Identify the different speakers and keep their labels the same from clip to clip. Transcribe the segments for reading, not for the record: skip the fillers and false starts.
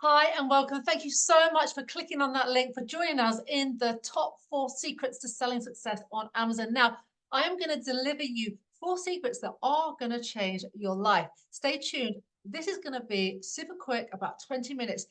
Speaker 1: Hi and welcome. Thank you so much for clicking on that link, for joining us in the top 4 secrets to selling success on Amazon. Now, I am going to deliver you 4 secrets that are going to change your life. Stay tuned. This is going to be super quick, about 20 minutes.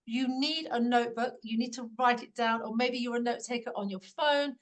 Speaker 1: You need a notebook, you need to write it down, or maybe you're a note taker on your phone.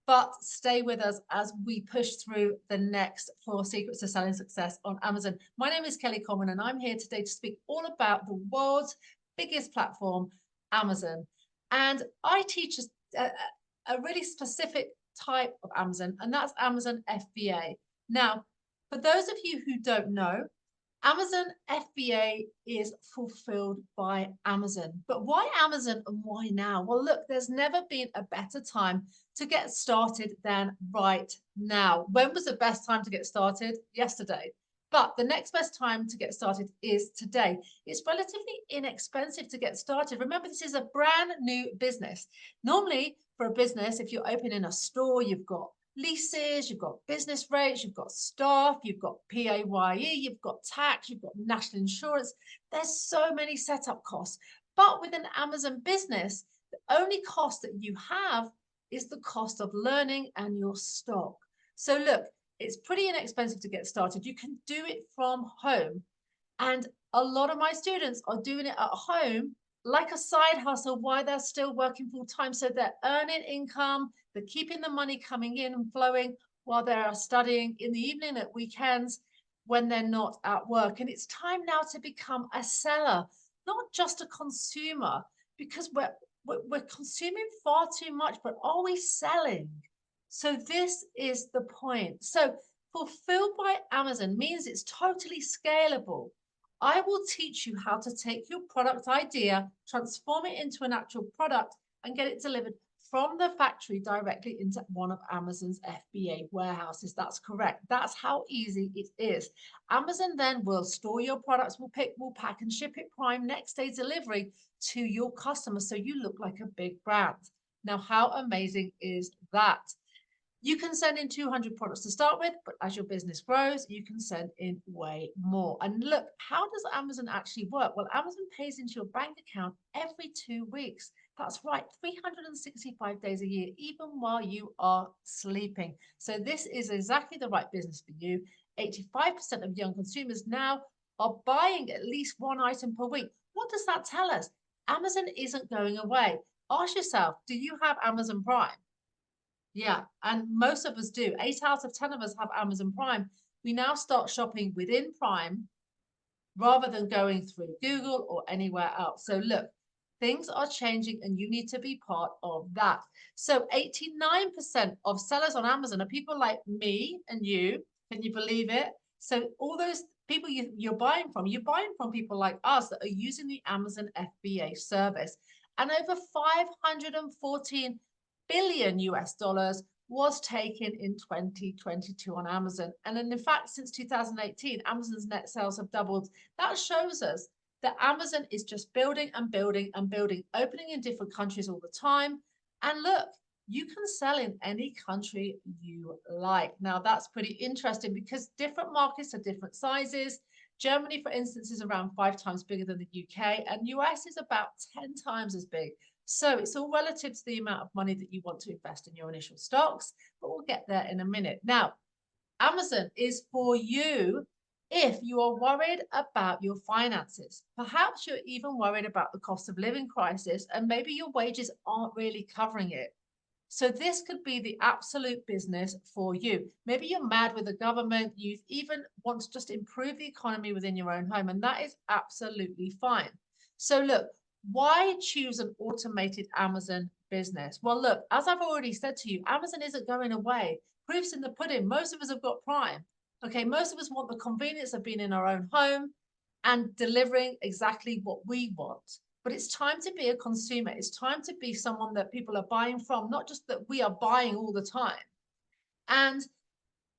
Speaker 1: But stay with us as we push through the next 4 secrets to selling success on Amazon. My name is Kelly Coleman, and I'm here today to speak all about the world's biggest platform, Amazon. And I teach a really specific type of Amazon, and that's Amazon FBA. Now, for those of you who don't know, Amazon FBA is fulfilled by Amazon. But why Amazon and why now? Well, look, there's never been a better time to get started than right now. When was the best time to get started? Yesterday. But the next best time to get started is today. It's relatively inexpensive to get started. Remember, this is a brand new business. Normally, for a business, if you're opening a store, you've got leases, you've got business rates, you've got staff, you've got PAYE, you've got tax, you've got national insurance. There's so many setup costs. But with an Amazon business, the only cost that you have is the cost of learning and your stock. So look, it's pretty inexpensive to get started. You can do it from home. And a lot of my students are doing it at home like a side hustle while they're still working full time. So they're earning income, they're keeping the money coming in and flowing while they're studying in the evening, at weekends, when they're not at work. And it's time now to become a seller, not just a consumer, because we're consuming far too much, but are we selling? So this is the point. So fulfilled by Amazon means it's totally scalable. I will teach you how to take your product idea, transform it into an actual product, and get it delivered from the factory directly into one of Amazon's FBA warehouses. That's correct. That's how easy it is. Amazon then will store your products, will pick, will pack, and ship it prime next day delivery to your customers so you look like a big brand. Now, how amazing is that? You can send in 200 products to start with, but as your business grows, you can send in way more. And look, how does Amazon actually work? Well, Amazon pays into your bank account every 2 weeks. That's right, 365 days a year, even while you are sleeping. So this is exactly the right business for you. 85% of young consumers now are buying at least one item per week. What does that tell us? Amazon isn't going away. Ask yourself, do you have Amazon Prime? Yeah, and most of us do. 8 out of 10 of us have Amazon Prime. We now start shopping within Prime rather than going through Google or anywhere else. So look, things are changing and you need to be part of that. So 89% of sellers on Amazon are people like me and you. Can you believe it? So all those people you're buying from, you're buying from people like us that are using the Amazon FBA service. And over 514 billion US dollars was taken in 2022 on Amazon. And in fact, since 2018, Amazon's net sales have doubled. That shows us that Amazon is just building and building and building, opening in different countries all the time. And look, you can sell in any country you like. Now, that's pretty interesting because different markets are different sizes. Germany, for instance, is around 5 times bigger than the UK, and US is about 10 times as big. So it's all relative to the amount of money that you want to invest in your initial stocks, but we'll get there in a minute. Now, Amazon is for you if you are worried about your finances. Perhaps you're even worried about the cost of living crisis, and maybe your wages aren't really covering it. So this could be the absolute business for you. Maybe you're mad with the government. You even want to just improve the economy within your own home, and that is absolutely fine. So look, why choose an automated Amazon business? Well, look, as I've already said to you, Amazon isn't going away. Proof's in the pudding. Most of us have got Prime. Okay, most of us want the convenience of being in our own home and delivering exactly what we want. But it's time to be a consumer. It's time to be someone that people are buying from, not just that we are buying all the time. And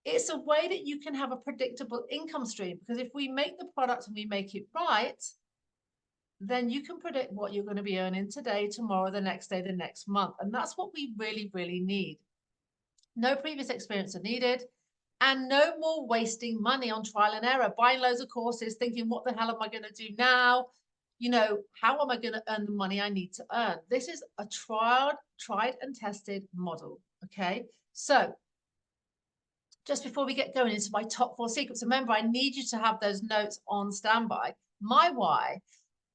Speaker 1: it's a way that you can have a predictable income stream because if we make the product and we make it right, then you can predict what you're going to be earning today, tomorrow, the next day, the next month. And that's what we really, really need. No previous experience are needed. And no more wasting money on trial and error, buying loads of courses, thinking, what the hell am I going to do now? how am I going to earn the money I need to earn? This is a tried and tested model. Okay. So just before we get going into my top 4 secrets, remember, I need you to have those notes on standby. My why.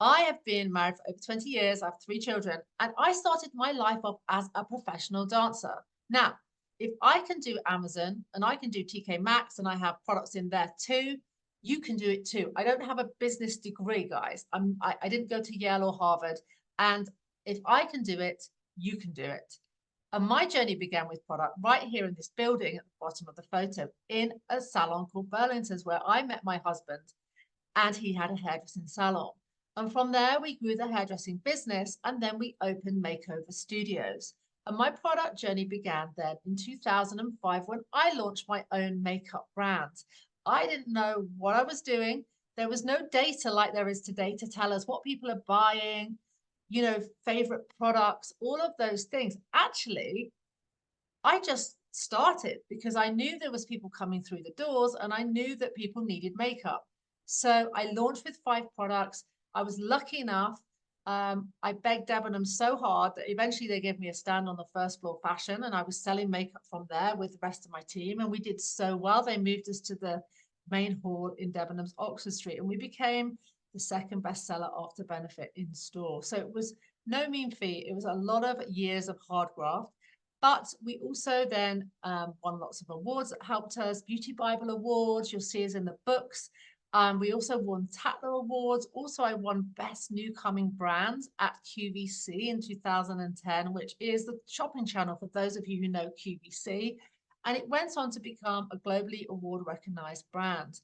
Speaker 1: I have been married for over 20 years. I have 3 children, and I started my life off as a professional dancer. Now, if I can do Amazon and I can do TK Maxx and I have products in there too, you can do it too. I don't have a business degree, guys. I didn't go to Yale or Harvard. And if I can do it, you can do it. And my journey began with product right here in this building at the bottom of the photo in a salon called Burlington's, where I met my husband and he had a hairdressing salon. And from there, we grew the hairdressing business and then we opened Makeover Studios. And my product journey began then in 2005 when I launched my own makeup brand. I didn't know what I was doing. There was no data like there is today to tell us what people are buying, favorite products, all of those things. Actually, I just started because I knew there was people coming through the doors and I knew that people needed makeup. So I launched with 5 products. I was lucky enough. I begged Debenhams so hard that eventually they gave me a stand on the first floor fashion, and I was selling makeup from there with the rest of my team. And we did so well. They moved us to the main hall in Debenhams, Oxford Street, and we became the second bestseller after Benefit in store. So it was no mean feat. It was a lot of years of hard graft. But we also then won lots of awards that helped us. Beauty Bible Awards, you'll see us in the books. We also won Tatler Awards. Also, I won Best New Coming Brands at QVC in 2010, which is the shopping channel for those of you who know QVC. And it went on to become a globally award-recognized brand.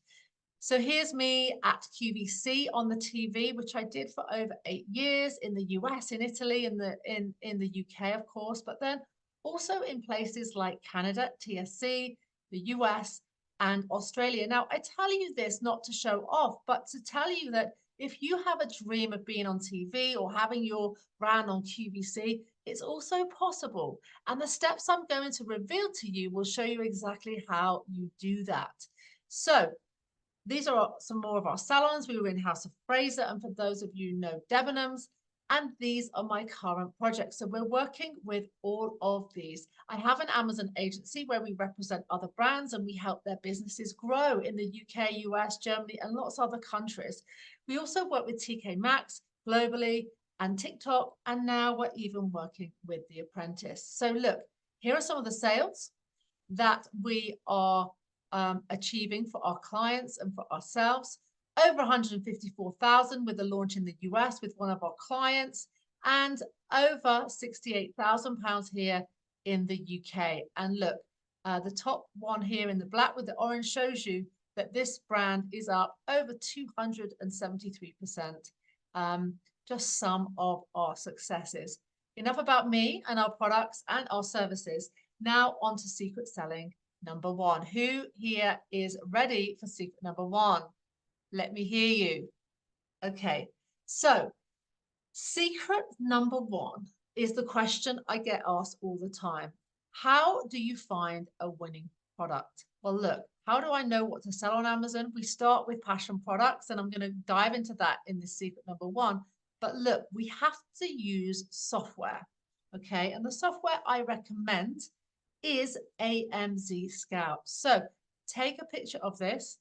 Speaker 1: So here's me at QVC on the TV, which I did for over 8 years in the US, in Italy, in the UK, of course, but then also in places like Canada, TSC, the US, and Australia. Now, I tell you this not to show off, but to tell you that if you have a dream of being on TV or having your brand on QVC, it's also possible. And the steps I'm going to reveal to you will show you exactly how you do that. So these are some more of our salons. We were in House of Fraser, and for those of you who know Debenhams, and these are my current projects. So we're working with all of these. I have an Amazon agency where we represent other brands and we help their businesses grow in the UK, US, Germany, and lots of other countries. We also work with TK Maxx globally and TikTok, and now we're even working with The Apprentice. So look, here are some of the sales that we are achieving for our clients and for ourselves. Over 154,000 with the launch in the US with one of our clients, and over 68,000 pounds here in the UK. And look, the top one here in the black with the orange shows you that this brand is up over 273%. Just some of our successes. Enough about me and our products and our services. Now on to secret selling number 1. Who here is ready for secret number 1? Let me hear you. Okay, so secret number 1 is the question I get asked all the time. How do you find a winning product? Well, look, how do I know what to sell on Amazon? We start with passion products, and I'm going to dive into that in this secret number 1. But look, we have to use software, okay? And the software I recommend is AMZ Scout. So take a picture of this,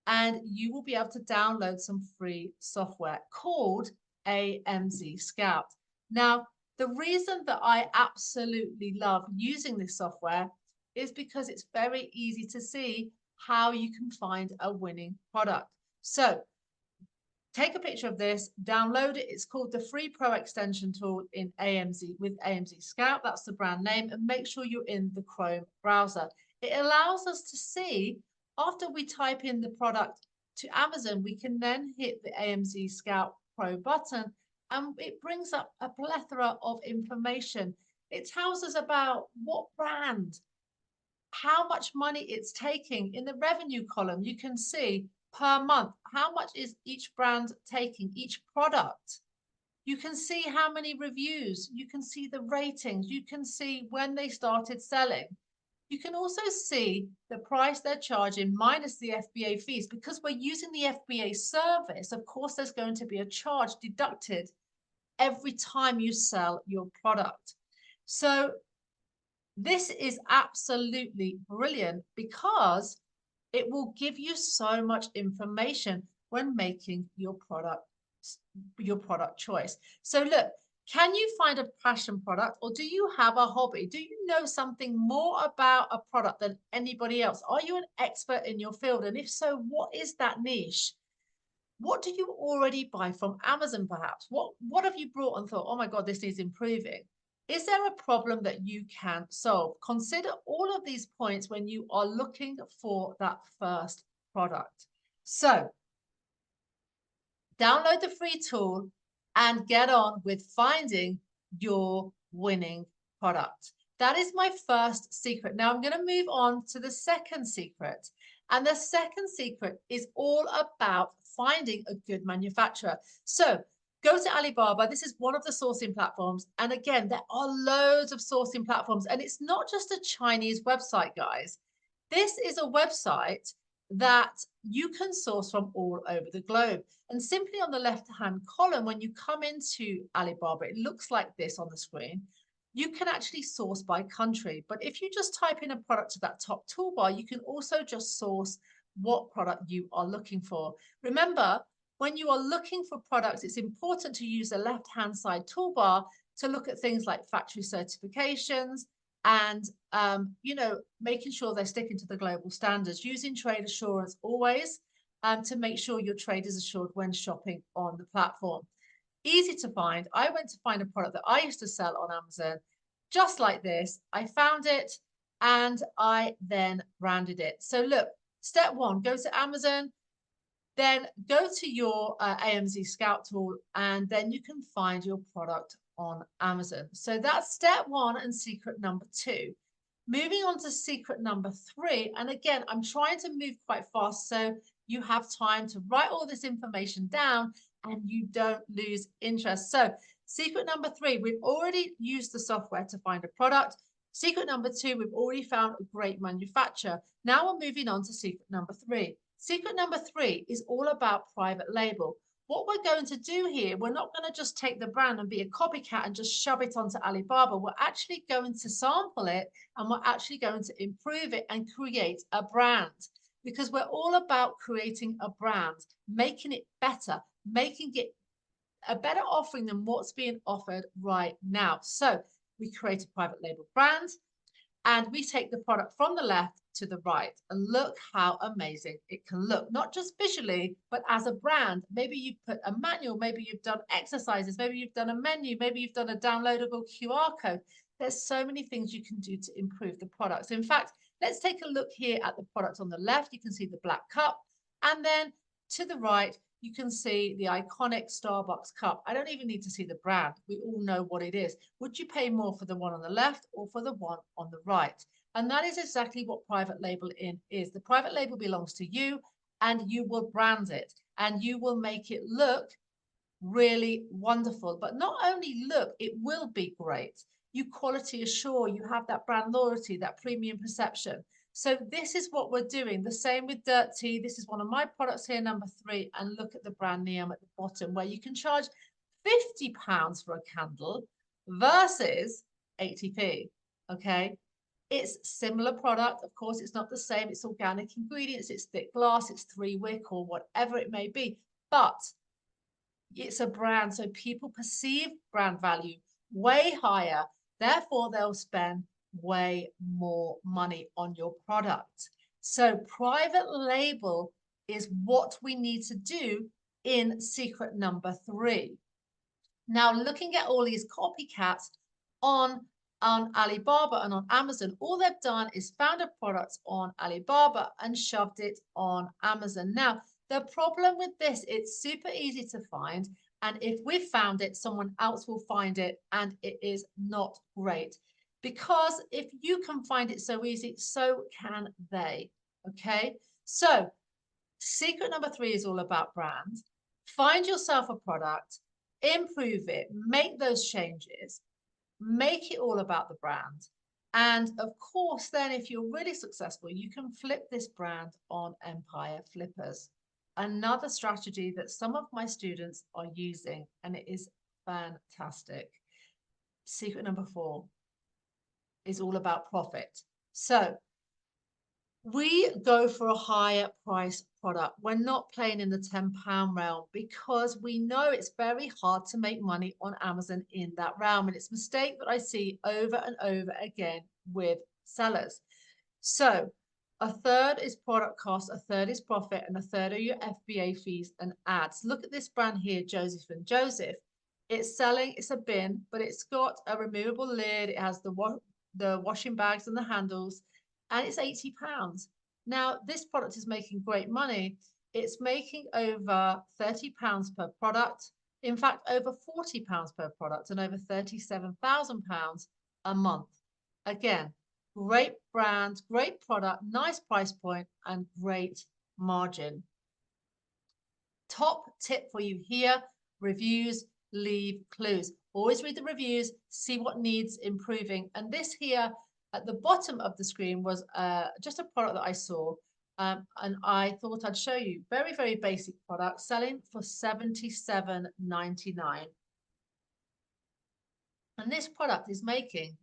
Speaker 1: and you will be able to download some free software called AMZ Scout. Now, the reason that I absolutely love using this software is because it's very easy to see how you can find a winning product. So take a picture of this, download it. It's called the Free Pro Extension Tool in AMZ with AMZ Scout. That's the brand name. And make sure you're in the Chrome browser. It allows us to see, after we type in the product to Amazon, we can then hit the AMZ Scout Pro button, and it brings up a plethora of information. It tells us about what brand, how much money it's taking. In the revenue column, you can see per month, how much is each brand taking, each product. You can see how many reviews, you can see the ratings, you can see when they started selling. You can also see the price they're charging minus the FBA fees. Because we're using the FBA service, of course, there's going to be a charge deducted every time you sell your product. So this is absolutely brilliant because it will give you so much information when making your product choice. So look, can you find a passion product, or do you have a hobby? Do you know something more about a product than anybody else? Are you an expert in your field? And if so, what is that niche? What do you already buy from Amazon, perhaps? What have you brought and thought, oh my God, this needs improving? Is there a problem that you can solve? Consider all of these points when you are looking for that first product. So download the free tool and get on with finding your winning product. That is my first secret. Now I'm going to move on to the second secret. And the second secret is all about finding a good manufacturer. So go to Alibaba. This is one of the sourcing platforms. And again, there are loads of sourcing platforms. And it's not just a Chinese website, guys. This is a website that you can source from all over the globe. And simply on the left-hand column, when you come into Alibaba, it looks like this on the screen. You can actually source by country. But if you just type in a product to that top toolbar, you can also just source what product you are looking for. Remember, when you are looking for products, it's important to use the left-hand side toolbar to look at things like factory certifications, and making sure they're sticking to the global standards, using trade assurance always to make sure your trade is assured when shopping on the platform. Easy to find. I went to find a product that I used to sell on Amazon, just like this. I found it and I then branded it. So look, step one, go to Amazon, then go to your AMZ Scout tool, and then you can find your product on Amazon. So that's step one and secret number two. Moving on to secret number three. And again, I'm trying to move quite fast so you have time to write all this information down and you don't lose interest. So secret number three, we've already used the software to find a product. Secret number two, we've already found a great manufacturer. Now we're moving on to secret number three. Secret number three is all about private label. What we're going to do here, we're not going to just take the brand and be a copycat and just shove it onto Alibaba. We're actually going to sample it and we're actually going to improve it and create a brand, because we're all about creating a brand, making it better, making it a better offering than what's being offered right now. So we create a private label brand and we take the product from the left to the right, and look how amazing it can look, not just visually, but as a brand. Maybe you've put a manual, maybe you've done exercises, maybe you've done a menu, maybe you've done a downloadable QR code. There's so many things you can do to improve the products. In fact, let's take a look here at the product on the left. You can see the black cup, and then to the right, you can see the iconic Starbucks cup. I don't even need to see the brand. We all know what it is. Would you pay more for the one on the left or for the one on the right? And that is exactly what private label is. The private label belongs to you, and you will brand it and you will make it look really wonderful. But not only look, it will be great. You quality assure, you have that brand loyalty, that premium perception. So this is what we're doing. The same with Dirt Tea. This is one of my products here, number 3. And look at the brand name at the bottom, where you can charge £50 for a candle versus 80p. Okay. It's similar product. Of course, it's not the same. It's organic ingredients. It's thick glass. It's 3 wick or whatever it may be. But it's a brand. So people perceive brand value way higher. Therefore, they'll spend way more money on your product. So private label is what we need to do in secret number 3. Now, looking at all these copycats on Alibaba and on Amazon, all they've done is found a product on Alibaba and shoved it on Amazon. Now, the problem with this, it's super easy to find. And if we've found it, someone else will find it, and it is not great. Because if you can find it so easy, so can they. Okay, so secret number 3 is all about brand. Find yourself a product, improve it, make those changes, make it all about the brand, And of course, then if you're really successful, you can flip this brand on Empire Flippers. Another strategy that some of my students are using, and it is fantastic. Secret number 4 is all about profit. So we go for a higher price product. We're not playing in the £10 realm because we know it's very hard to make money on Amazon in that realm. And it's a mistake that I see over and over again with sellers. So a third is product cost, a third is profit, and a third are your FBA fees and ads. Look at this brand here, Joseph and Joseph. It's selling, it's a bin, but it's got a removable lid. It has the washing bags and the handles, and it's £80. Now, this product is making great money. It's making over £30 per product. In fact, over £40 per product and over £37,000 a month. Again, great brand, great product, nice price point, and great margin. Top tip for you here, reviews leave clues. Always read the reviews, see what needs improving. And this here at the bottom of the screen was just a product that I saw, and I thought I'd show you. Very, very basic product, selling for $77.99. And this product is making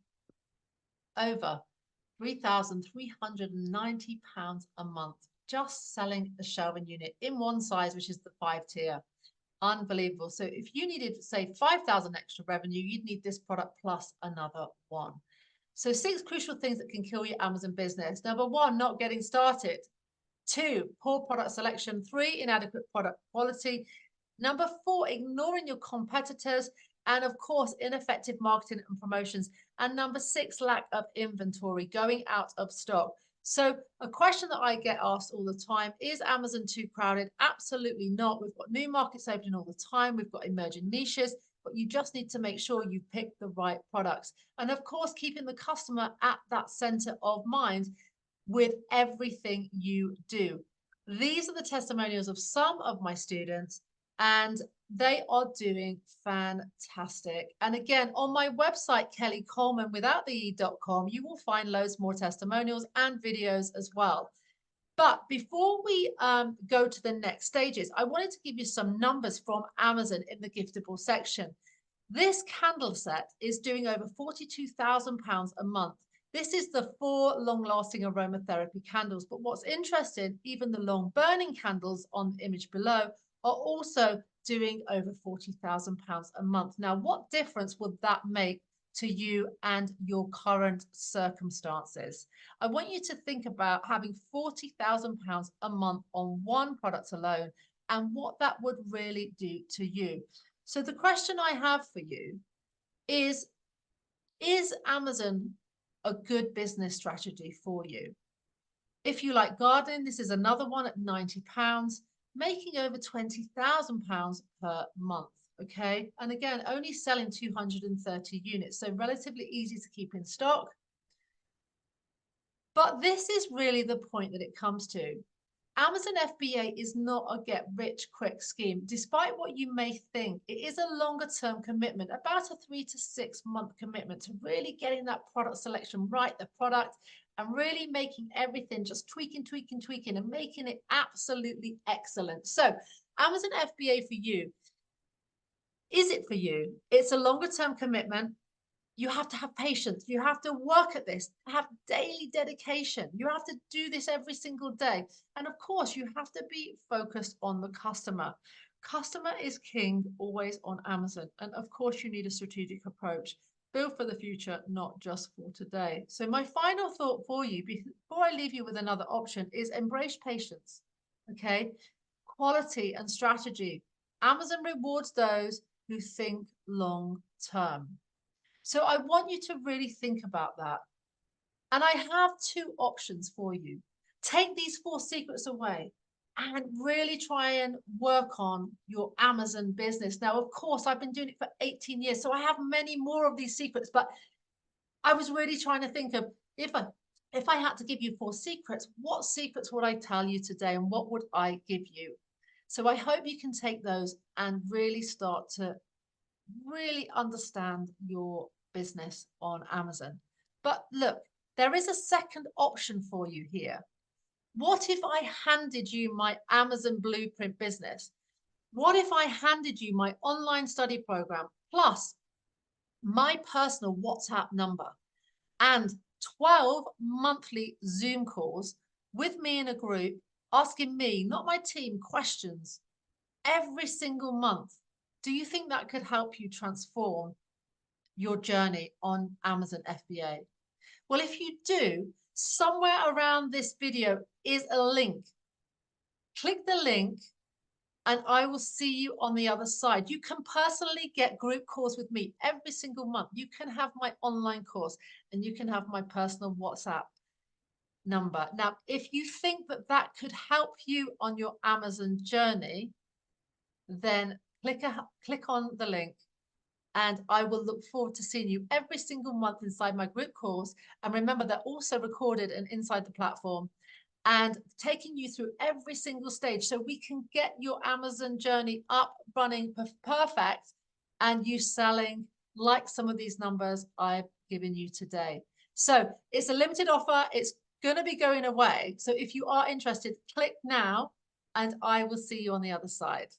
Speaker 1: over £3,390 a month, just selling a shelving unit in one size, which is the 5-tier. Unbelievable. So if you needed, say, 5,000 extra revenue, you'd need this product plus another one. So 6 crucial things that can kill your Amazon business. Number 1, not getting started. 2, poor product selection. 3, inadequate product quality. Number 4, ignoring your competitors. And of course, ineffective marketing and promotions. And number 6, lack of inventory, going out of stock. So a question that I get asked all the time, is Amazon too crowded? Absolutely not. We've got new markets opening all the time. We've got emerging niches, but you just need to make sure you pick the right products. And of course, keeping the customer at that center of mind with everything you do. These are the testimonials of some of my students, and they are doing fantastic. And again, on my website, Kelly Coleman without the e.com, you will find loads more testimonials and videos as well. But before we go to the next stages, I wanted to give you some numbers from Amazon in the giftable section. This candle set is doing over £42,000 a month. This is the 4 long-lasting aromatherapy candles. But what's interesting, even the long-burning candles on the image below are also doing over £40,000 a month. Now, what difference would that make to you and your current circumstances? I want you to think about having £40,000 a month on one product alone and what that would really do to you. So the question I have for you is Amazon a good business strategy for you? If you like gardening, this is another one at £90, making over £20,000 per month. Okay. And again, only selling 230 units. So relatively easy to keep in stock. But this is really the point that it comes to. Amazon FBA is not a get rich quick scheme. Despite what you may think, it is a longer term commitment, about a 3 to 6 month commitment to really getting that product selection right, the product, and really making everything just tweaking, and making it absolutely excellent. So Amazon FBA for you. Is it for you? It's a longer term commitment. You have to have patience. You have to work at this, have daily dedication. You have to do this every single day. And of course, you have to be focused on the customer. Customer is king always on Amazon. And of course, you need a strategic approach. Build for the future, not just for today. So my final thought for you, before I leave you with another option, is embrace patience. Okay? Quality and strategy. Amazon rewards those who think long term. So I want you to really think about that. And I have 2 options for you. Take these 4 secrets away and really try and work on your Amazon business. Now, of course, I've been doing it for 18 years, so I have many more of these secrets, but I was really trying to think of if I had to give you 4 secrets, what secrets would I tell you today and what would I give you? So I hope you can take those and really start to really understand your business on Amazon. But look, there is a second option for you here. What if I handed you my Amazon Blueprint business? What if I handed you my online study program plus my personal WhatsApp number and 12 monthly Zoom calls with me in a group, asking me, not my team, questions every single month? Do you think that could help you transform your journey on Amazon FBA? Well, if you do, somewhere around this video is a link. Click the link and I will see you on the other side. You can personally get group calls with me every single month. You can have my online course and you can have my personal WhatsApp number. Now, if you think that that could help you on your Amazon journey, then click on the link and I will look forward to seeing you every single month inside my group calls. And remember, they're also recorded and inside the platform and taking you through every single stage so we can get your Amazon journey up, running perfect, and you selling like some of these numbers I've given you today. So it's a limited offer. It's going to be going away. So if you are interested, click now and I will see you on the other side.